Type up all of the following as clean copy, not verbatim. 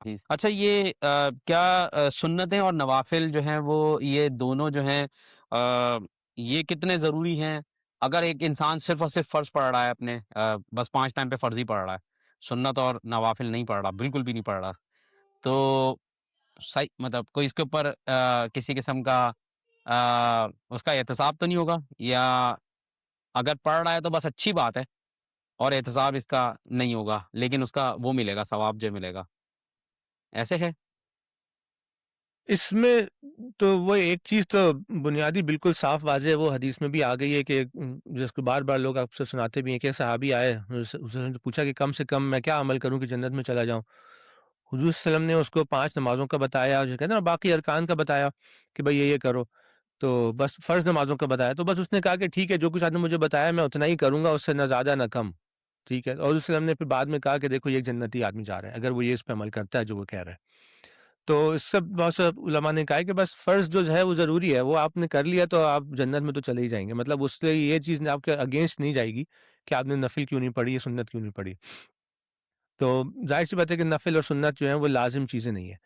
جی اچھا، یہ کیا سنتیں اور نوافل جو ہیں وہ یہ دونوں جو ہیں یہ کتنے ضروری ہیں؟ اگر ایک انسان صرف اور صرف فرض پڑھ رہا ہے اپنے بس 5 ٹائم پہ فرض ہی پڑھ رہا ہے، سنت اور نوافل نہیں پڑھ رہا، بالکل بھی نہیں پڑھ رہا، تو صحیح مطلب کوئی اس کے اوپر کسی قسم کا اس کا احتساب تو نہیں ہوگا؟ یا اگر پڑھ رہا ہے تو بس اچھی بات ہے اور احتساب اس کا نہیں ہوگا، لیکن اس کا وہ ملے گا، ثواب جو ملے گا، ایسے ہے؟ اس میں تو وہ ایک چیز تو بنیادی بالکل صاف واضح ہے، وہ حدیث میں بھی آ گئی ہے کہ جس کو بار بار لوگ آپ سے سناتے بھی ہیں کہ صحابی آئے، اسے پوچھا کہ کم سے کم میں کیا عمل کروں کہ جنت میں چلا جاؤں. حضور صلی اللہ علیہ وسلم نے اس کو 5 نمازوں کا بتایا، جو کہتے ہیں نا باقی ارکان کا بتایا کہ بھئی یہ کرو، تو بس فرض نمازوں کا بتایا، تو بس اس نے کہا کہ ٹھیک ہے جو کچھ آپ نے مجھے بتایا میں اتنا ہی کروں گا، اس سے نہ زیادہ نہ کم. ٹھیک ہے. اور حضور صلی اللہ علیہ وسلم نے پھر بعد میں کہا کہ دیکھو یہ ایک جنتی آدمی جا رہا ہے اگر وہ یہ اس پہ عمل کرتا ہے جو وہ کہہ رہا ہے. تو اس سے بہت سے علماء نے کہا ہے کہ بس فرض جو ہے وہ ضروری ہے، وہ آپ نے کر لیا تو آپ جنت میں تو چلے ہی جائیں گے، مطلب اس سے یہ چیز آپ کے اگینسٹ نہیں جائے گی کہ آپ نے نفل کیوں نہیں پڑھی، سنت کیوں نہیں پڑھی. تو ظاہر سی بات ہے کہ نفل اور سنت جو ہیں وہ لازم چیزیں نہیں ہیں.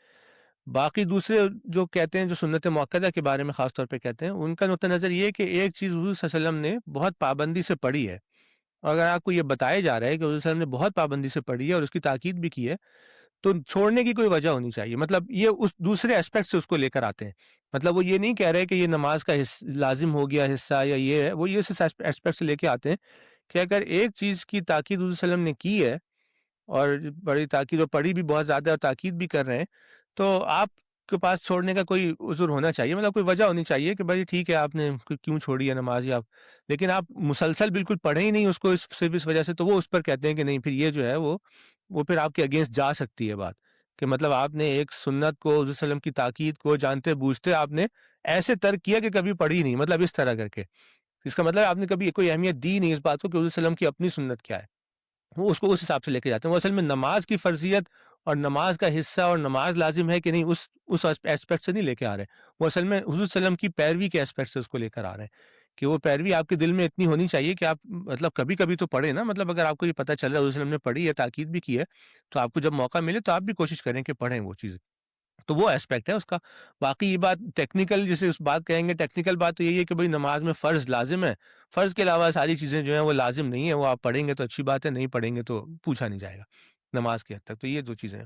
باقی دوسرے جو کہتے ہیں، جو سنت مؤکدہ کے بارے میں خاص طور پہ کہتے ہیں، ان کا نقطہ نظر یہ ہے کہ ایک چیز حضور صلی اللہ علیہ وسلم نے بہت پابندی سے پڑھی ہے، اور اگر آپ کو یہ بتایا جا رہا ہے کہ حضور صلی اللہ علیہ وسلم نے بہت پابندی سے پڑھی ہے اور اس کی تاکید بھی کی ہے، تو چھوڑنے کی کوئی وجہ ہونی چاہیے. مطلب یہ اس دوسرے اسپیکٹ سے اس کو لے کر آتے ہیں. مطلب وہ یہ نہیں کہہ رہے کہ یہ نماز کا لازم ہو گیا حصہ یا یہ ہے، وہ یہ اسپیکٹ سے لے کے آتے ہیں کہ اگر ایک چیز کی تاکید حضور صلی اللہ علیہ وسلم نے کی ہے، اور بڑی تاکید اور پڑھی بھی بہت زیادہ اور تاکید بھی کر رہے ہیں، تو آپ کے پاس چھوڑنے کا کوئی عذر ہونا چاہیے، مطلب کوئی وجہ ہونی چاہیے کہ بھائی ٹھیک ہے آپ نے کیوں چھوڑی ہے نماز، یا لیکن آپ مسلسل بالکل پڑھیں ہی نہیں اس کو صرف اس وجہ سے، تو وہ اس پر کہتے ہیں کہ نہیں، پھر یہ جو ہے وہ پھر آپ کے اگینسٹ جا سکتی ہے بات، کہ مطلب آپ نے ایک سنت کو، حضور صلی اللہ علیہ وسلم کی تاکید کو جانتے بوجھتے آپ نے ایسے ترک کیا کہ کبھی پڑھی نہیں، مطلب اس طرح کر کے. اس کا مطلب آپ نے کبھی کوئی اہمیت دی نہیں اس بات کو کہ حضور صلی اللہ علیہ وسلم کی اپنی سنت کیا ہے، وہ اس کو اس حساب سے لے کے جاتے ہیں. وہ اصل میں نماز کی فرضیت اور نماز کا حصہ اور نماز لازم ہے کہ نہیں، اس ایسپیکٹ سے نہیں لے کے آ رہے. وہ اصل میں حضور صلی اللہ علیہ وسلم کی پیروی کے ایسپیکٹ سے اس کو لے کر آ رہے ہیں کہ وہ پیروی آپ کے دل میں اتنی ہونی چاہیے کہ آپ مطلب کبھی کبھی تو پڑھیں نا. مطلب اگر آپ کو یہ پتہ چل رہا ہے حضور صلی اللہ علیہ وسلم نے پڑھی ہے، تاکید بھی کی ہے، تو آپ کو جب موقع ملے تو آپ بھی کوشش کریں کہ پڑھیں وہ چیز. تو وہ ایسپیکٹ ہے اس کا. باقی یہ بات ٹیکنیکل، جسے اس بات کہیں گے ٹیکنیکل بات، تو یہی ہے کہ بھئی نماز میں فرض لازم ہے، فرض کے علاوہ ساری چیزیں جو ہیں وہ لازم نہیں ہیں، وہ آپ پڑھیں گے تو اچھی بات ہے، نہیں پڑھیں گے تو پوچھا نہیں جائے گا نماز کی حد تک. تو یہ دو چیزیں ہیں.